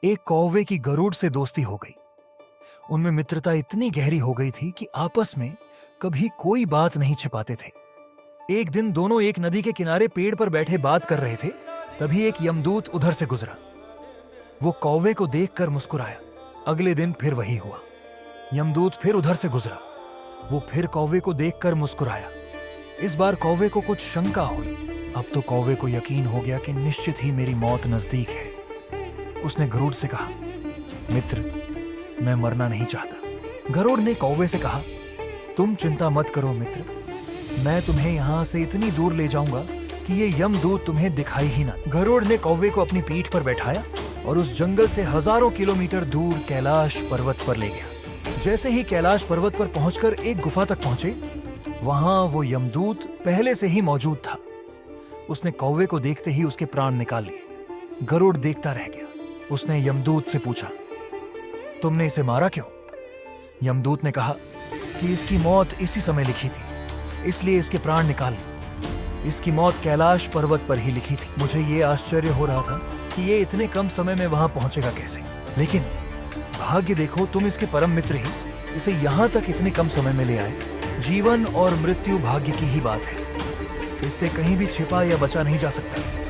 एक कौवे की गरुड़ से दोस्ती हो गई। उनमें मित्रता इतनी गहरी हो गई थी कि आपस में कभी कोई बात नहीं छिपाते थे। एक दिन दोनों एक नदी के किनारे पेड़ पर बैठे बात कर रहे थे। तभी एक यमदूत उधर से गुजरा। वो कौवे को देखकर मुस्कुराया। अगले दिन फिर वही हुआ। यमदूत फिर उधर से गुजरा। वो फिर कौवे को देखकर मुस्कुराया। इस बार कौवे को कुछ शंका हुई। अब तो कौवे को यकीन हो गया कि निश्चित ही मेरी मौत नजदीक है। उसने गरुड़ से कहा, मित्र, मैं मरना नहीं चाहता। गरुड़ ने कौवे से कहा, तुम चिंता मत करो मित्र, मैं तुम्हें यहां से इतनी दूर ले जाऊंगा कि ये यमदूत तुम्हें दिखाई ही ना। गरुड़ ने कौवे को अपनी पीठ पर बैठाया और उस जंगल से हजारों किलोमीटर दूर कैलाश पर्वत पर ले गया। जैसे ही कैलाश पर्वत पर पहुंचकर एक गुफा तक पहुंचे, वहां वो यमदूत पहले से ही मौजूद था। उसने कौवे को देखते ही उसके प्राण निकाल लिए। गरुड़ देखता रह गया। उसने यमदूत से पूछा, तुमने इसे मारा क्यों? यमदूत ने कहा कि इसकी मौत इसी समय लिखी थी, इसलिए इसके प्राण निकाल लिए। इसकी मौत कैलाश पर्वत पर ही लिखी थी। मुझे ये आश्चर्य हो रहा था कि ये इतने कम समय में वहां पहुंचेगा कैसे, लेकिन भाग्य देखो, तुम इसके परम मित्र ही इसे यहां तक इतने कम समय में ले आए। जीवन और मृत्यु भाग्य की ही बात है, इससे कहीं भी छिपा या बचा नहीं जा सकता।